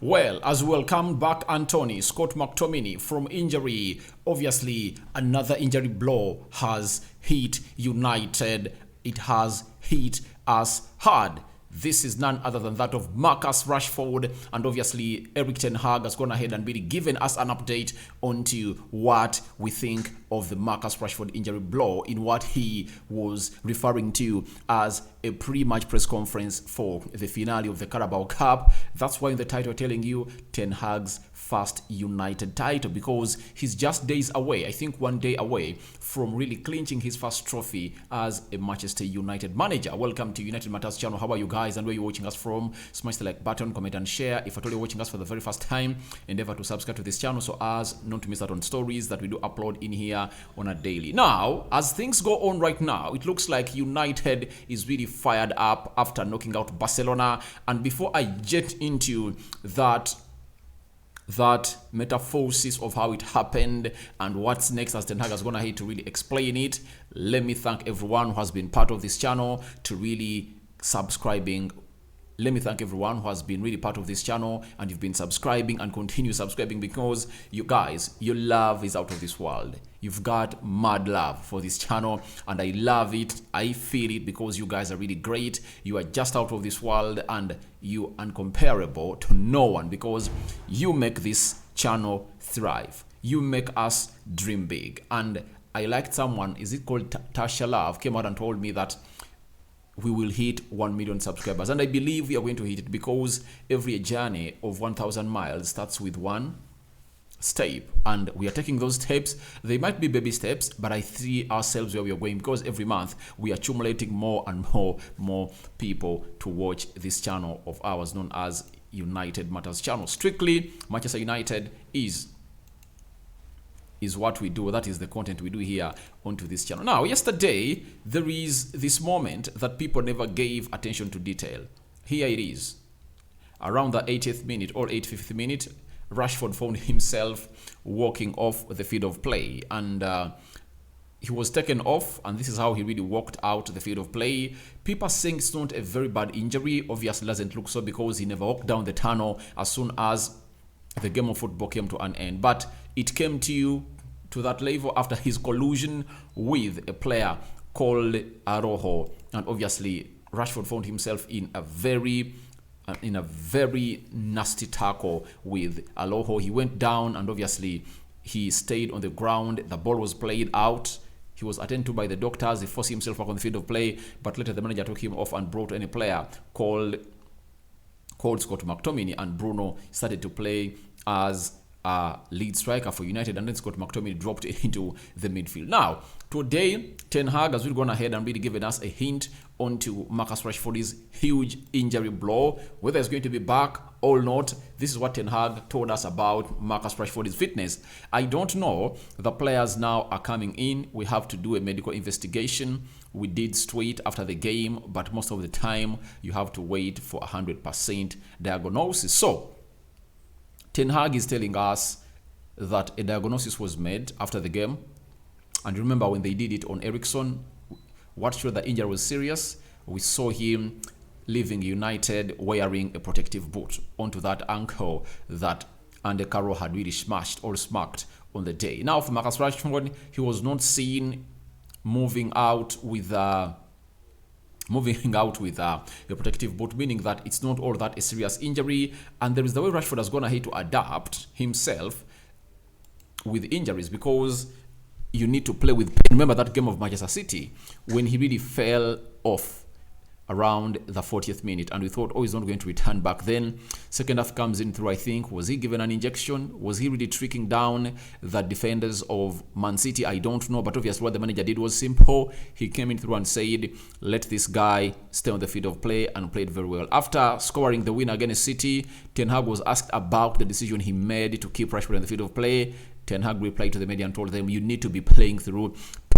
Well, as we welcome back Anthony Scott McTominay from injury, obviously another injury blow has hit United. It has hit us hard. This is none other than that of Marcus Rashford, and obviously Eric Ten Hag has gone ahead and really given us an update onto what we think of the Marcus Rashford injury blow in what he was referring to as a pre-match press conference for the finale of the Carabao Cup. That's why in the title telling you Ten Hag's first United title, because he's just days away, I think 1 day away from really clinching his first trophy as a Manchester United manager. Welcome to United Matters channel. How are you guys and where you're watching us from? Smash the like button, comment and share. If at all you're watching us for the very first time, endeavor to subscribe to this channel so as not to miss out on stories that we do upload in here on a daily. Now, as things go on right now, it looks like United is really fired up after knocking out Barcelona. And before I get into that metamorphosis of how it happened and what's next, as Ten Hag has gone ahead to really explain it, let me thank everyone who has been part of this channel to really subscribing. Let me thank everyone who has been really part of this channel and you've been subscribing and continue subscribing, because you guys, your love is out of this world. You've got mad love for this channel and I love it. I feel it because you guys are really great. You are just out of this world and you are uncomparable to no one, because you make this channel thrive. You make us dream big. And I liked someone, is it called Tasha Love, came out and told me that we will hit 1 million subscribers, and I believe we are going to hit it, because every journey of 1,000 miles starts with one step, and we are taking those steps. They might be baby steps, but I see ourselves where we are going, because every month we are accumulating more and more people to watch this channel of ours known as United Matters channel. Strictly Manchester United is what we do. That is the content we do here onto this channel. Now, yesterday, there is this moment that people never gave attention to detail. Here it is. Around the 80th minute or 85th minute, Rashford found himself walking off the field of play. And he was taken off, and this is how he really walked out the field of play. People saying it's not a very bad injury. Obviously, doesn't look so, because he never walked down the tunnel as soon as the game of football came to an end. But it came to that level after his collusion with a player called Araujo, and obviously Rashford found himself in a very nasty tackle with Araujo. He went down and obviously he stayed on the ground. The ball was played out. He was attended to by the doctors. He forced himself back on the field of play, but later the manager took him off and brought in a player called Scott McTominay, and Bruno started to play as a lead striker for United, and then Scott McTominay dropped into the midfield. Now, today, Ten Hag has really gone ahead and really given us a hint onto Marcus Rashford's huge injury blow. Whether he's going to be back or not, this is what Ten Hag told us about Marcus Rashford's fitness. I don't know. The players now are coming in. We have to do a medical investigation. We did straight after the game, but most of the time, you have to wait for 100% diagnosis. So, Ten Hag is telling us that a diagnosis was made after the game. And remember, when they did it on Ericsson, what showed the injury was serious, we saw him leaving United wearing a protective boot onto that ankle that Andy Carroll had really smashed or smacked on the day. Now, for Marcus Rashford, he was not seen moving out with a protective boot, meaning that it's not all that a serious injury. And there is the way Rashford has gone ahead to adapt himself with injuries, because you need to play with pain. Remember that game of Manchester City when he really fell off around the 40th minute, and we thought, oh, he's not going to return back then. Second half comes in through, I think, was he given an injection? Was he really tricking down the defenders of Man City? I don't know, but obviously what the manager did was simple. He came in through and said, let this guy stay on the field of play, and played very well. After scoring the win against City, Ten Hag was asked about the decision he made to keep Rashford on the field of play. Ten Hag replied to the media and told them, you need to be playing through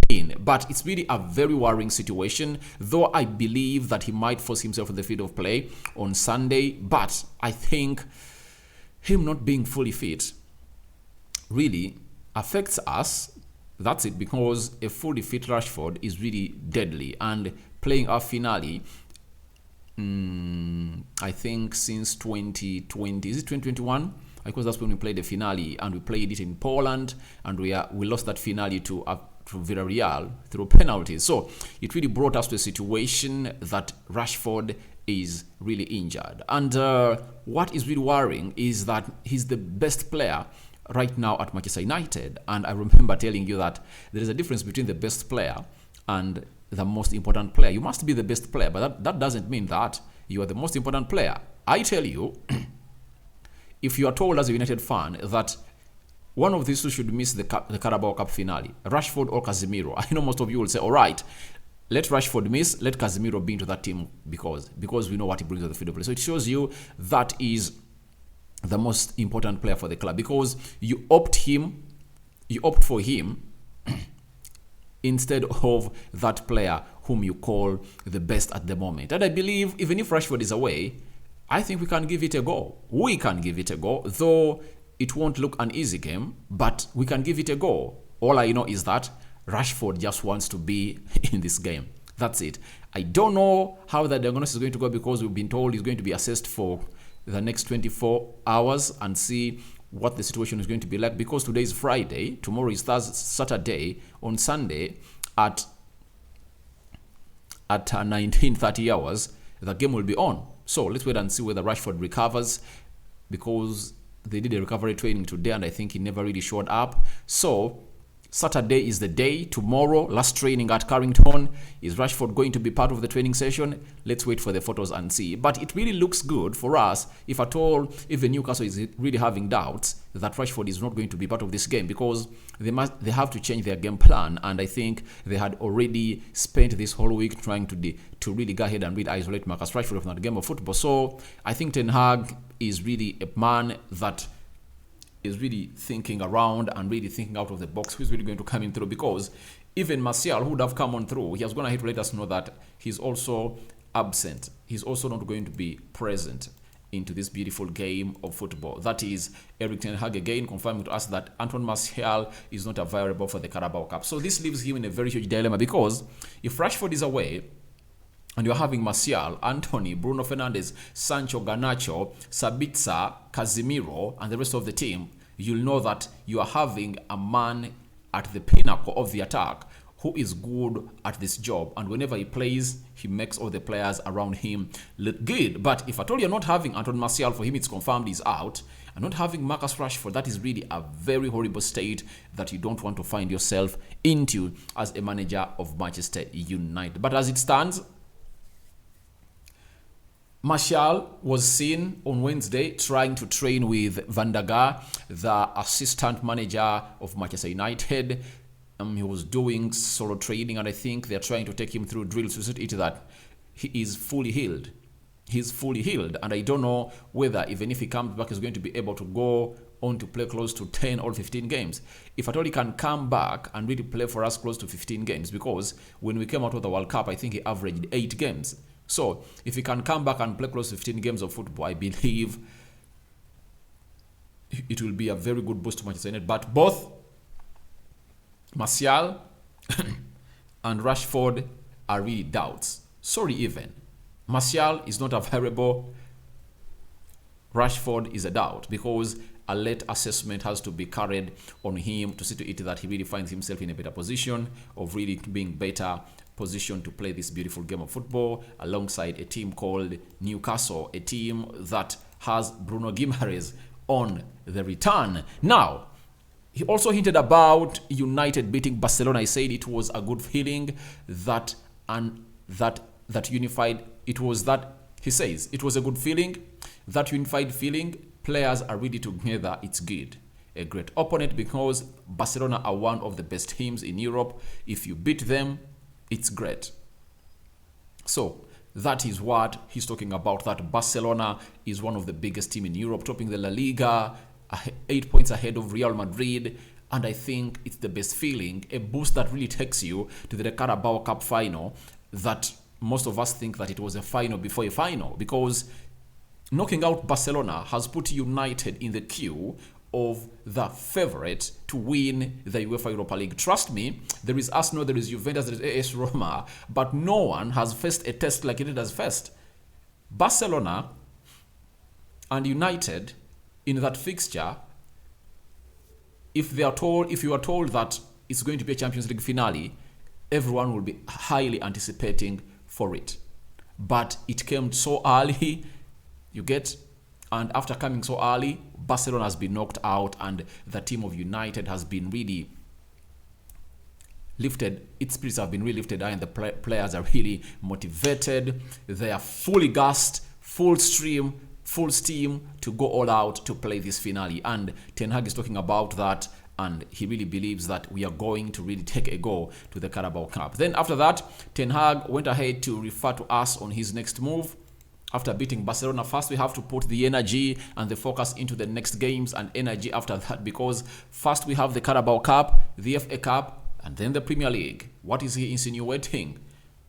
pain. But it's really a very worrying situation, though I believe that he might force himself on the field of play on Sunday. But I think him not being fully fit really affects us. That's it, because a fully fit Rashford is really deadly, and playing our finale I think since 2020. Is it 2021? Because that's when we played the finale, and we played it in Poland, and we lost that finale to Villarreal through penalties. So it really brought us to a situation that Rashford is really injured. And what is really worrying is that he's the best player right now at Manchester United. And I remember telling you that there is a difference between the best player and the most important player. You must be the best player, but that doesn't mean that you are the most important player. I tell you, if you are told as a United fan that one of these two should miss the Carabao Cup finale, Rashford or Casemiro, I know most of you will say, all right, let Rashford miss, let Casemiro be into that team because we know what he brings to the field of play. So it shows you that is the most important player for the club, because you opt for him instead of that player whom you call the best at the moment. And I believe even if Rashford is away, I think we can give it a go. We can give it a go, though it won't look an easy game, but we can give it a go. All I know is that Rashford just wants to be in this game. That's it. I don't know how the diagnosis is going to go, because we've been told he's going to be assessed for the next 24 hours and see what the situation is going to be like, because today is Friday, tomorrow is Saturday, on Sunday at 19:30 hours, the game will be on. So let's wait and see whether Rashford recovers, because they did a recovery training today and I think he never really showed up. So Saturday is the day. Tomorrow, last training at Carrington. Is Rashford going to be part of the training session? Let's wait for the photos and see. But it really looks good for us, if at all, if the Newcastle is really having doubts that Rashford is not going to be part of this game, because they have to change their game plan. And I think they had already spent this whole week trying to really go ahead and really isolate Marcus Rashford from that game of football. So I think Ten Hag is really a man that is really thinking around and really thinking out of the box who's really going to come in through, because even Martial, who would have come on through, he has gone ahead to let us know that he's also absent. He's also not going to be present into this beautiful game of football. That is Erik Ten Hag again confirming to us that Antoine Martial is not available for the Carabao Cup. So this leaves him in a very huge dilemma, because if Rashford is away, and you're having Martial, Anthony, Bruno Fernandes, Sancho, Garnacho, Sabitzer, Casemiro, and the rest of the team, you'll know that you are having a man at the pinnacle of the attack who is good at this job. And whenever he plays, he makes all the players around him look good. But if at all you're not having Antoine Martial, for him it's confirmed he's out, and not having Marcus Rashford, that is really a very horrible state that you don't want to find yourself into as a manager of Manchester United. But as it stands, Martial was seen on Wednesday trying to train with Van der Gaar, the assistant manager of Manchester United. He was doing solo training, and I think they're trying to take him through drills to see that he is fully healed. He's fully healed, and I don't know whether even if he comes back, he's going to be able to go on to play close to 10 or 15 games. If at all he can come back and really play for us close to 15 games, because when we came out of the World Cup, I think he averaged 8 games. So, if he can come back and play close to 15 games of football, I believe it will be a very good boost to Manchester United. But both Martial and Rashford are really doubts. Sorry, even. Martial is not available. Rashford is a doubt, because a late assessment has to be carried on him to see to it that he really finds himself in a better position of really being better position to play this beautiful game of football alongside a team called Newcastle, a team that has Bruno Guimaraes on the return. Now, he also hinted about United beating Barcelona. I said it was a good feeling that unified. It was that, he says, it was a good feeling, that unified feeling. Players are really together. It's good. A great opponent, because Barcelona are one of the best teams in Europe. If you beat them, it's great. So that is what he's talking about, that Barcelona is one of the biggest teams in Europe, topping the La Liga, 8 points ahead of Real Madrid. And I think it's the best feeling, a boost that really takes you to the Carabao Cup final, that most of us think that it was a final before a final, because knocking out Barcelona has put United in the queue of the favorite to win the UEFA Europa League. Trust me, there is Arsenal, there is Juventus, there is AS Roma, but no one has faced a test like it has faced. Barcelona and United in that fixture, if you are told that it's going to be a Champions League finale, everyone will be highly anticipating for it. But it came so early, and after coming so early, Barcelona has been knocked out, and the team of United has been really lifted. Its spirits have been really lifted, and the players are really motivated. They are fully gassed, full steam to go all out to play this finale. And Ten Hag is talking about that, and he really believes that we are going to really take a go to the Carabao Cup. Then after that, Ten Hag went ahead to refer to us on his next move. After beating Barcelona, first we have to put the energy and the focus into the next games and energy after that, because first we have the Carabao Cup, the FA Cup, and then the Premier League. What is he insinuating?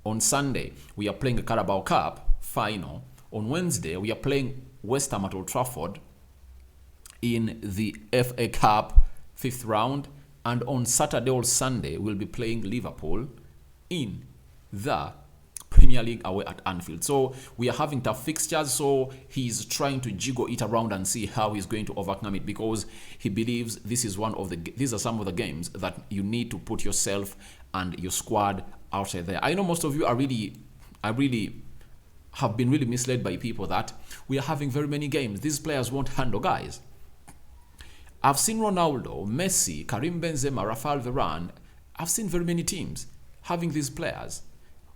On Sunday, we are playing the Carabao Cup final. On Wednesday, we are playing West Ham at Old Trafford in the FA Cup 5th round. And on Saturday or Sunday, we'll be playing Liverpool in the Premier League away at Anfield. So we are having tough fixtures, so he's trying to jiggle it around and see how he's going to overcome it, because he believes these are some of the games that you need to put yourself and your squad outside there. I know most of you are really have been really misled by people that we are having very many games. These players won't handle, guys. I've seen Ronaldo, Messi, Karim Benzema, Rafael Varane. I've seen very many teams having these players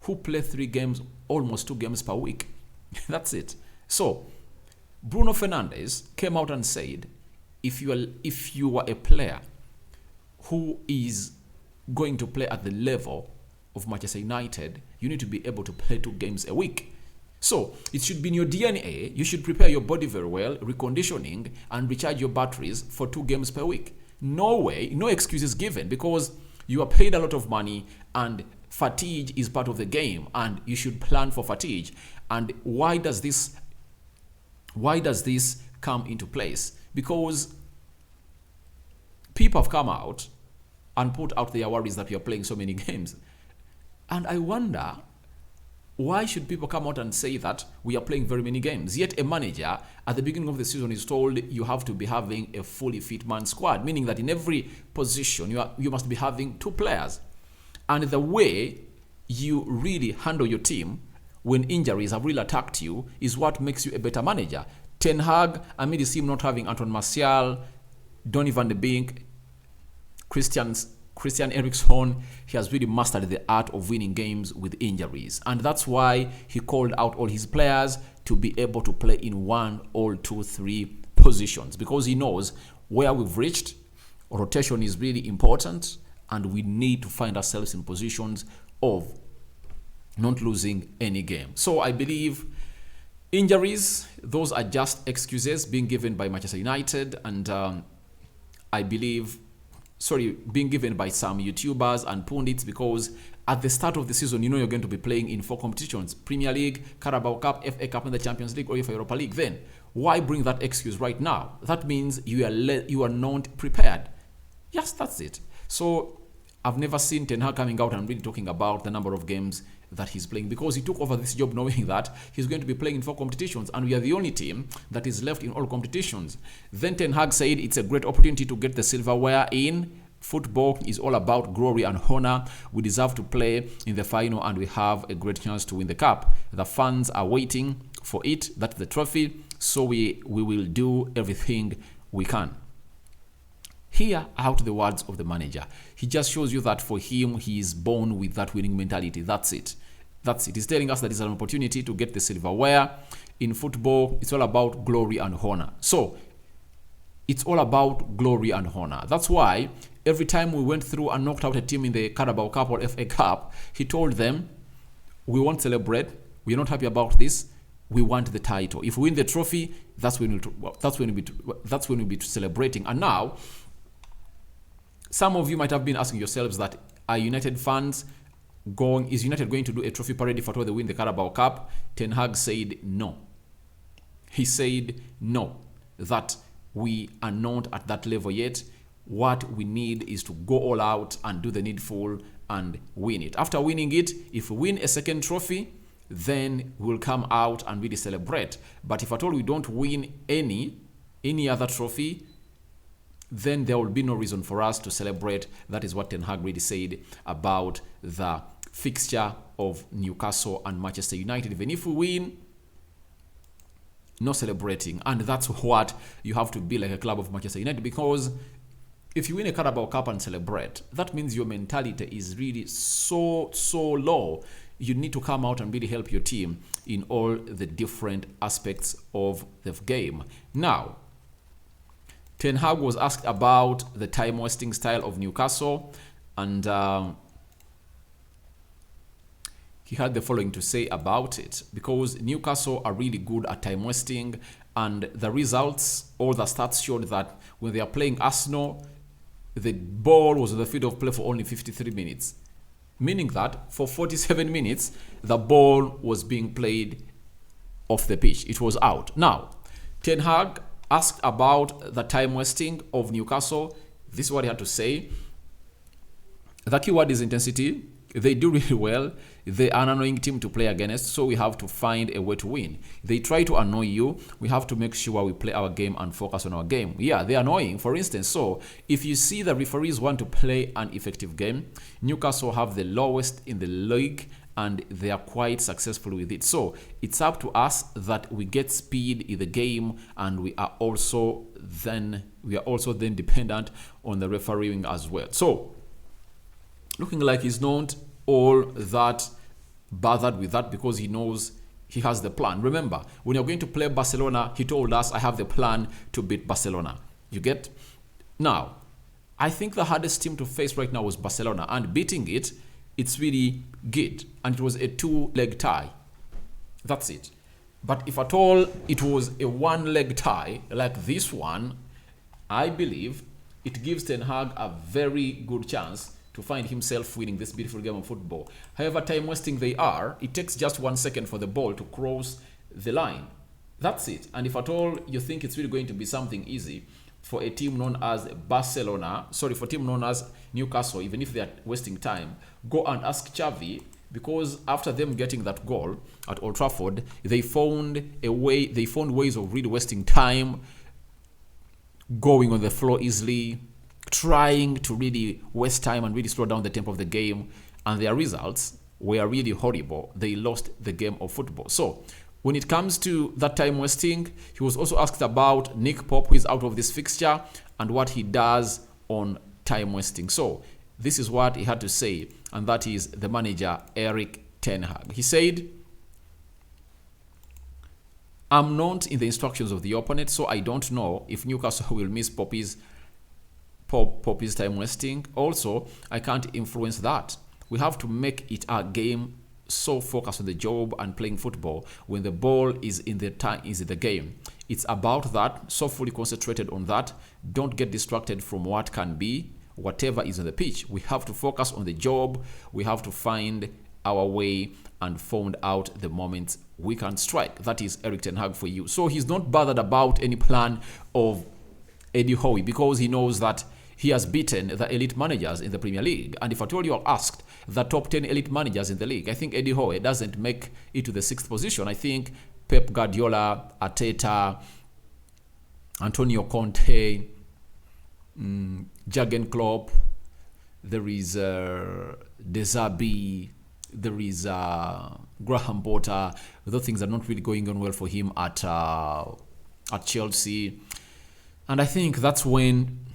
who play 3 games, almost 2 games per week. That's it. So Bruno Fernandes came out and said, if you are a player who is going to play at the level of Manchester United, you need to be able to play 2 games a week. So it should be in your DNA. You should prepare your body very well, reconditioning, and recharge your batteries for 2 games per week. No way, no excuses given, because you are paid a lot of money and fatigue is part of the game, and you should plan for fatigue. And why does this come into place? Because people have come out and put out their worries that we are playing so many games. And I wonder, why should people come out and say that we are playing very many games? Yet a manager at the beginning of the season is told you have to be having a fully fit man squad, meaning that in every position you must be having 2 players. And the way you really handle your team when injuries have really attacked you is what makes you a better manager. Ten Hag, amid his team not having Anton Martial, Donny van de Beek, Christian Eriksen, he has really mastered the art of winning games with injuries. And that's why he called out all his players to be able to play in 1 or 2, 3 positions, because he knows where we've reached. Rotation is really important, and we need to find ourselves in positions of not losing any game. So I believe injuries, those are just excuses being given by Manchester United, and being given by some YouTubers and pundits, because at the start of the season, you're going to be playing in 4 competitions: Premier League, Carabao Cup, FA Cup, and the Champions League, or UEFA Europa League. Then why bring that excuse right now? That means you are not prepared. Yes, that's it. So I've never seen Ten Hag coming out and really talking about the number of games that he's playing, because he took over this job knowing that he's going to be playing in 4 competitions, and we are the only team that is left in all competitions. Then Ten Hag said it's a great opportunity to get the silverware in. Football is all about glory and honor. We deserve to play in the final, and we have a great chance to win the cup. The fans are waiting for it. That's the trophy. So we will do everything we can. Hear out the words of the manager. He just shows you that for him, he is born with that winning mentality. That's it. He's telling us that it's an opportunity to get the silverware. In football, it's all about glory and honor. So it's all about glory and honor. That's why every time we went through and knocked out a team in the Carabao Cup or FA Cup, he told them, we won't celebrate. We're not happy about this. We want the title. If we win the trophy, that's when we'll be celebrating. And now, some of you might have been asking yourselves that, are United fans is United going to do a trophy parade if at all they win the Carabao Cup? Ten Hag said no. He said no, that we are not at that level yet. What we need is to go all out and do the needful and win it. After winning it, if we win a second trophy then we'll come out and really celebrate. But if at all we don't win any other trophy, then there will be no reason for us to celebrate. That is what Ten Hag really said about the fixture of Newcastle and Manchester United. Even if we win, no celebrating. And that's what you have to be like a club of Manchester United, because if you win a Carabao Cup and celebrate, that means your mentality is really so low. You need to come out and really help your team in all the different aspects of the game. Now, Ten Hag was asked about the time-wasting style of Newcastle, and he had the following to say about it, because Newcastle are really good at time-wasting, and the results, all the stats showed that when they are playing Arsenal, the ball was on the field of play for only 53 minutes. Meaning that for 47 minutes, the ball was being played off the pitch. It was out. Now, Ten Hag asked about the time wasting of Newcastle. This is what he had to say. The keyword is intensity. They do really well. They are an annoying team to play against, so we have to find a way to win. They try to annoy you. We have to make sure we play our game and focus on our game. Yeah, they're annoying, for instance. So if you see the referees want to play an effective game, Newcastle have the lowest in the league, and they are quite successful with it. So it's up to us that we get speed in the game, and we are also then dependent on the refereeing as well. So looking like he's not all that bothered with that, because he knows he has the plan. Remember, when you're going to play Barcelona, he told us, I have the plan to beat Barcelona. You get? Now, I think the hardest team to face right now was Barcelona, and beating it, it's really good. And it was a 2-leg tie. That's it. But if at all it was a 1-leg tie like this one, I believe it gives Ten Hag a very good chance to find himself winning this beautiful game of football. However time wasting they are, it takes just 1 second for the ball to cross the line. That's it. And if at all you think it's really going to be something easy for a team known as for a team known as Newcastle, even if they are wasting time, go and ask Xavi, because after them getting that goal at Old Trafford, they found ways of really wasting time, going on the floor easily, trying to really waste time and really slow down the tempo of the game, and their results were really horrible. They lost the game of football. So when it comes to that time wasting, he was also asked about Nick Pope, who is out of this fixture, and what he does on time wasting. So this is what he had to say, and that is the manager Erik ten Hag. He said, I'm not in the instructions of the opponent, so I don't know if Newcastle will miss Poppy's time wasting. Also, I can't influence that. We have to make it our game, so focused on the job and playing football when the ball is in the game. It's about that, so fully concentrated on that. Don't get distracted from what can be, whatever is on the pitch. We have to focus on the job. We have to find our way and find out the moments we can strike. That is Erik ten Hag for you. So he's not bothered about any plan of Eddie Howe, because he knows that he has beaten the elite managers in the Premier League. And if at all you are asked the top 10 elite managers in the league, I think Eddie Howe doesn't make it to the 6th position. I think Pep Guardiola, Arteta, Antonio Conte, Jurgen Klopp, there is De Zerbi, there is Graham Potter. Those things are not really going on well for him at Chelsea. And I think that's when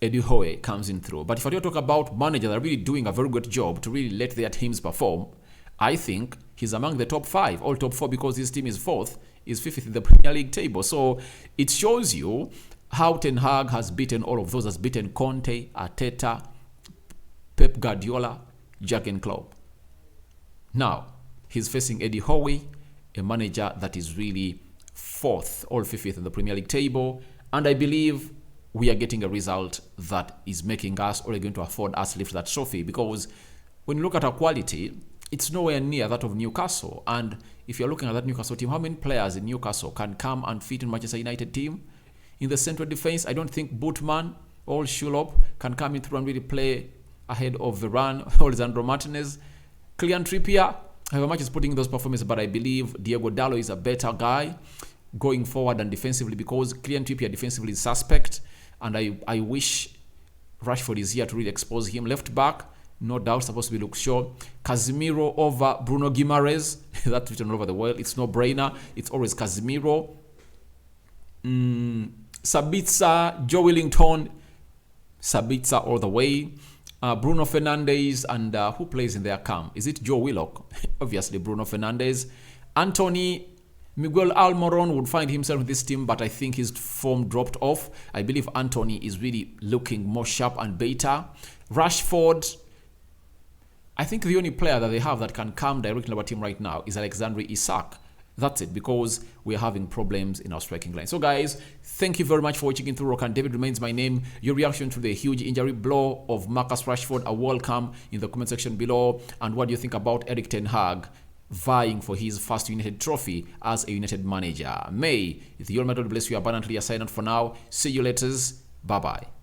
Eddie Howe comes in through. But if I do talk about managers that are really doing a very good job to really let their teams perform, I think he's among the top 5, all top 4, because his team is 4th, is 5th in the Premier League table. So it shows you how Ten Hag has beaten all of those. Has beaten Conte, Arteta, Pep Guardiola, Jurgen Klopp. Now, he's facing Eddie Howe, a manager that is really 4th, all 5th in the Premier League table. And I believe we are getting a result that is making us, or going to afford us, lift that trophy, because when you look at our quality, it's nowhere near that of Newcastle. And if you're looking at that Newcastle team, how many players in Newcastle can come and fit in Manchester United team? In the central defense, I don't think Bootman or Schulop can come in through and really play ahead of Varane or Lisandro Martinez. Kylian Trippier, However much is putting in those performances, but I believe Diego Dallo is a better guy going forward and defensively, because Kylian Trippier defensively is suspect, and I wish Rashford is here to really expose him. Left back, no doubt, supposed to be Luke Shaw. Casemiro over Bruno Guimaraes. That's written all over the world. It's no brainer. It's always Casemiro. Sabitzer, Joe Willington. Sabitzer all the way. Bruno Fernandes, and who plays in their camp? Is it Joe Willock? Obviously, Bruno Fernandes. Anthony, Miguel Almiron would find himself in this team, but I think his form dropped off. I believe Anthony is really looking more sharp and better. Rashford, I think the only player that they have that can come directly to our team right now is Alexander Isak. That's it, because we're having problems in our striking line. So guys, thank you very much for watching in through Rock, and David remains my name. Your reaction to the huge injury blow of Marcus Rashford are welcome in the comment section below. And what do you think about Erik ten Hag vying for his first United trophy as a United manager? May the Almighty bless you abundantly. I sign out for now. See you later. Bye-bye.